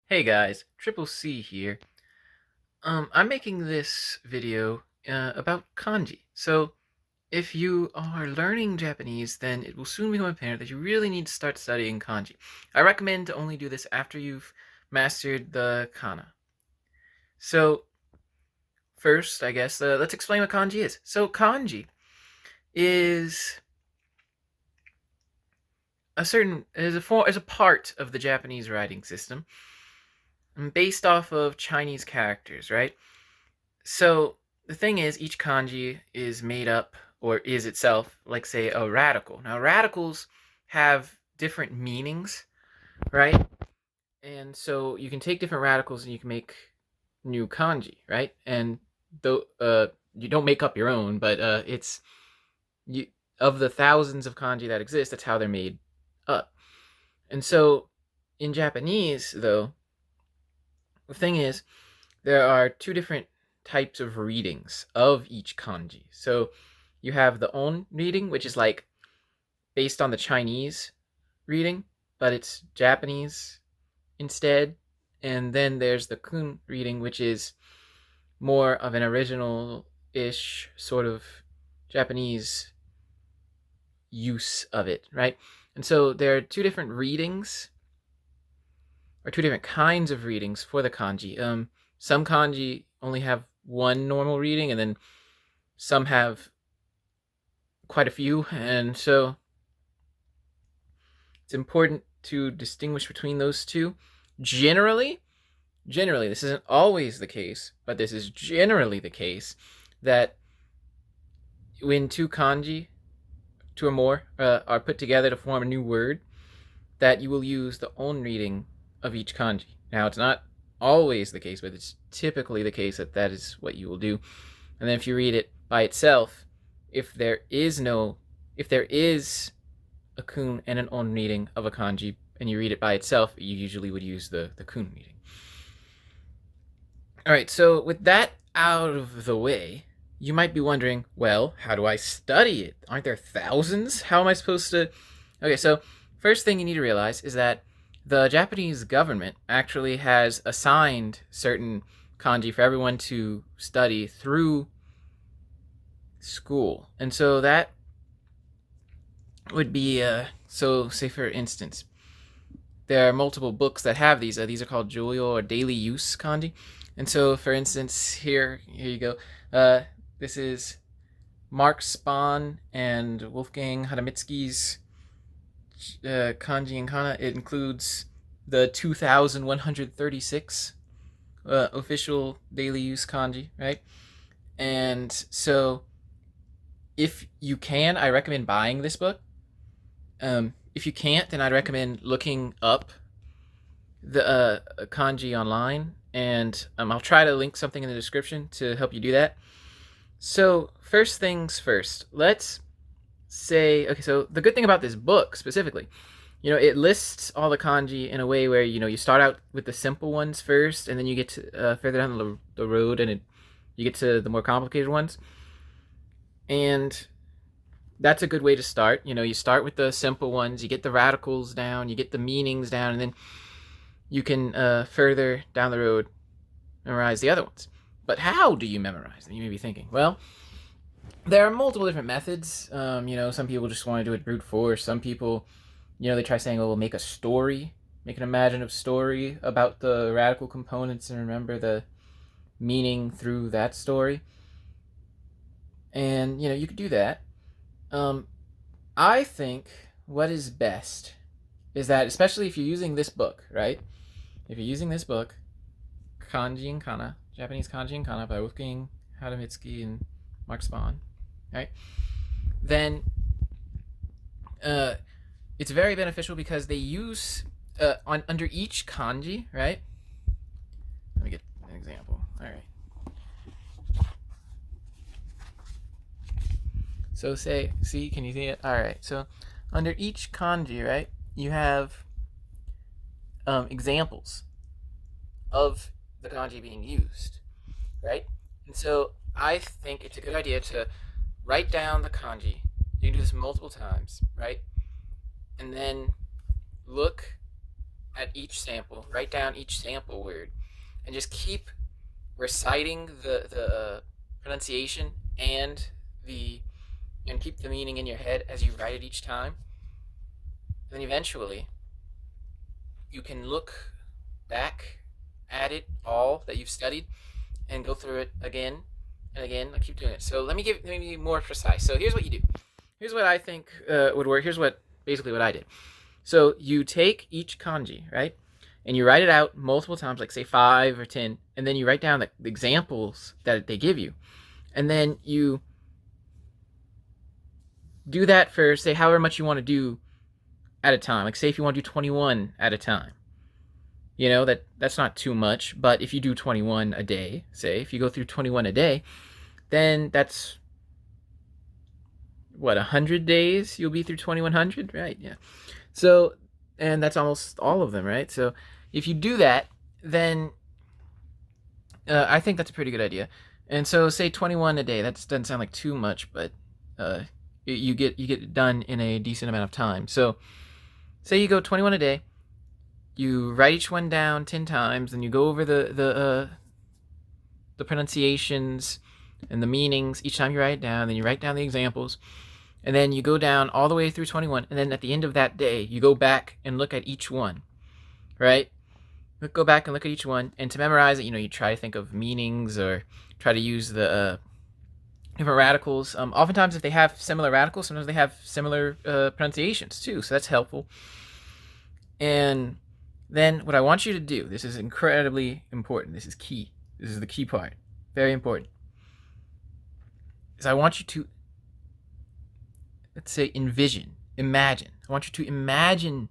Hey guys, Triple C here. I'm making this video about kanji. So, if you are learning Japanese, then it will soon become apparent that you really need to start studying kanji. I recommend to only do this after you've mastered the kana. So, first, I guess, let's explain what kanji is. So, kanji is is a part of the Japanese writing system based off of Chinese characters, right? So the thing is, each kanji is made up or is itself, like, say, a radical. Now, radicals have different meanings, right? And so you can take different radicals and you can make new kanji, right? And though you don't make up your own, but it's you of the thousands of kanji that exist, that's how they're made up. And so in Japanese, though, the thing is, there are two different types of readings of each kanji. So you have the on reading, which is like based on the Chinese reading, but it's Japanese instead. And then there's the kun reading, which is more of an original-ish sort of Japanese use of it, right? And so there are two different readings, or two different kinds of readings for the kanji. Some kanji only have one normal reading, and then some have quite a few, and so it's important to distinguish between those two. Generally, this isn't always the case, but this is generally the case, that when two kanji, two or more, are put together to form a new word, that you will use the on reading of each kanji. Now, it's not always the case, but it's typically the case that that is what you will do. And then if you read it by itself, if there is a kun and an on reading of a kanji, and you read it by itself, you usually would use the kun reading. Alright, so with that out of the way, you might be wondering, well, how do I study it? Aren't there thousands? How am I supposed to... Okay, so first thing you need to realize is that the Japanese government actually has assigned certain kanji for everyone to study through school. And so that would be, so say for instance, there are multiple books that have these. These are called Joyo, or daily use kanji. And so, for instance, here you go. This is Mark Spahn and Wolfgang Hadamitsuki's kanji and kana. It includes the 2,136 official daily use kanji, right? And so, if you can, I recommend buying this book. If you can't, then I'd recommend looking up the kanji online, and I'll try to link something in the description to help you do that. So, first things first, let's say, okay, so the good thing about this book specifically, it lists all the kanji in a way where, you start out with the simple ones first, and then you get to further down the road, and you get to the more complicated ones. And that's a good way to start. You start with the simple ones, you get the radicals down, you get the meanings down, and then you can further down the road memorize the other ones. But how do you memorize them? You may be thinking. Well, there are multiple different methods. Some people just want to do it brute force. Some people, they try saying, "Oh, we'll make a story, make an imaginative story about the radical components and remember the meaning through that story." And you could do that. I think what is best is that, especially if you're using this book, right? If you're using this book, Kanji and Kana, Japanese Kanji and Kana by Wolfgang Hadamitsuki and Mark Spahn, right? Then it's very beneficial because they use under each kanji, right? Let me get an example. All right. So see, can you see it? All right. So under each kanji, right, you have examples of the kanji being used, right? And so I think it's a good idea to write down the kanji. You can do this multiple times, right? And then look at each sample, write down each sample word, and just keep reciting the pronunciation and the and keep the meaning in your head as you write it each time. Then eventually, you can look back at it all that you've studied and go through it again and again. I keep doing it. So let me be more precise. So here's what you do. Here's what I think would work. Here's what basically what I did. So you take each kanji, right? And you write it out multiple times, like say 5 or 10, and then you write down the examples that they give you. And then you do that for, say, however much you want to do at a time. Like say if you want to do 21 at a time. You know, that's not too much, but if you do 21 a day, say, if you go through 21 a day, then that's what, 100 days you'll be through 2100, right? Yeah. So, and that's almost all of them, right? So if you do that, then I think that's a pretty good idea. And so say 21 a day. That doesn't sound like too much, but you get it done in a decent amount of time. So say you go 21 a day, you write each one down 10 times, and you go over the pronunciations and the meanings each time you write it down. Then you write down the examples, and then you go down all the way through 21. And then at the end of that day, you go back and look at each one, right? Go back and look at each one, and to memorize it, you try to think of meanings or try to use the different radicals. Oftentimes, if they have similar radicals, sometimes they have similar pronunciations too, so that's helpful. And then what I want you to do, this is incredibly important, this is key, this is the key part, very important, is I want you to, let's say, imagine. I want you to imagine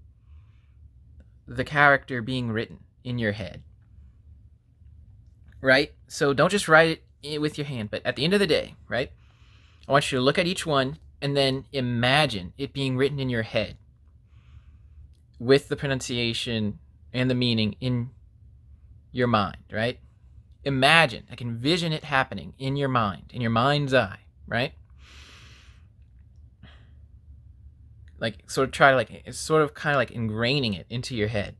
the character being written in your head, right? So don't just write it with your hand, but at the end of the day, right, I want you to look at each one and then imagine it being written in your head with the pronunciation and the meaning in your mind, right? Imagine, like envision it happening in your mind, in your mind's eye, right? Like sort of try to it's sort of kind of like ingraining it into your head.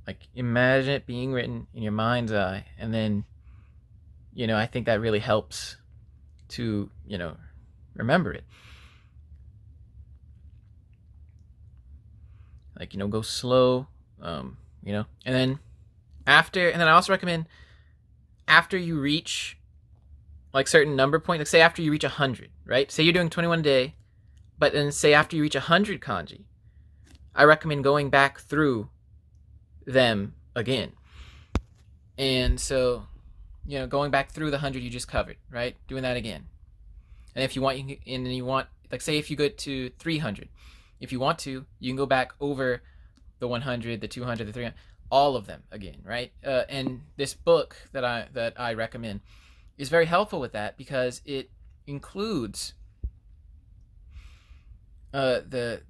Like imagine it being written in your mind's eye, and then, I think that really helps to, remember it. Like, go slow, and then I also recommend after you reach like certain number point, like say after you reach 100, right? Say you're doing 21 a day, but then say after you reach 100 kanji, I recommend going back through them again. And so, going back through the 100 you just covered, right? Doing that again. And if you want, like say if you go to 300, if you want to, you can go back over the 100, the 200, the 300, all of them again, right? And this book that I recommend is very helpful with that because it includes the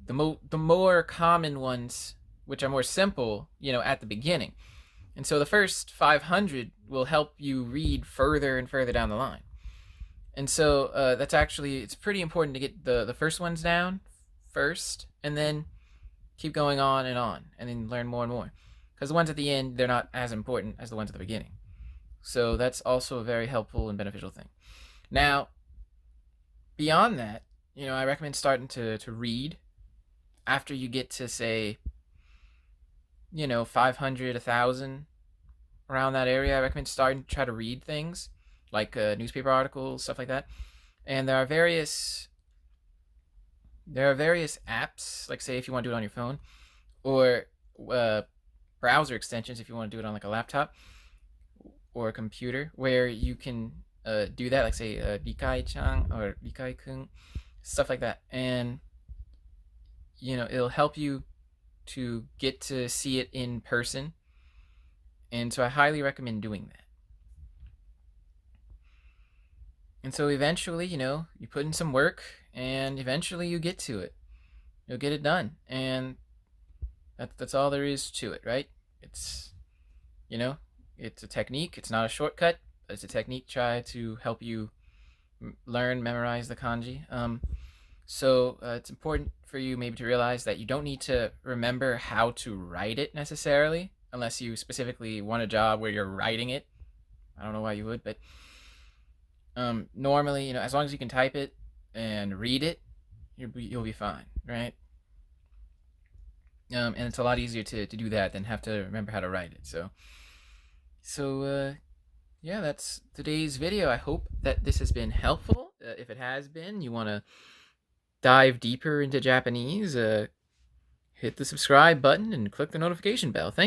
more common ones, which are more simple, at the beginning. And so the first 500 will help you read further and further down the line. And so that's actually, it's pretty important to get the first ones down first, and then keep going on, and then learn more and more. Because the ones at the end, they're not as important as the ones at the beginning. So that's also a very helpful and beneficial thing. Now, beyond that, I recommend starting to read after you get to, say, 500, 1,000, around that area. I recommend starting to try to read things like newspaper articles, stuff like that. And there are various apps, like say if you want to do it on your phone, or browser extensions if you want to do it on like a laptop or a computer, where you can do that, like say Rikai-chan or Rikai-kun, stuff like that. And it'll help you to get to see it in person. And so I highly recommend doing that. And so eventually, you put in some work, and eventually you get to it. You'll get it done. And that's all there is to it, right? It's, it's a technique. It's not a shortcut, but it's a technique. Try to help you memorize the kanji. So it's important for you maybe to realize that you don't need to remember how to write it necessarily, unless you specifically want a job where you're writing it. I don't know why you would, but normally, as long as you can type it and read it, you'll be fine, right? And it's a lot easier to do that than have to remember how to write it. So yeah, that's today's video. I hope that this has been helpful. If it has been, you want to dive deeper into Japanese, hit the subscribe button and click the notification bell. Thank you.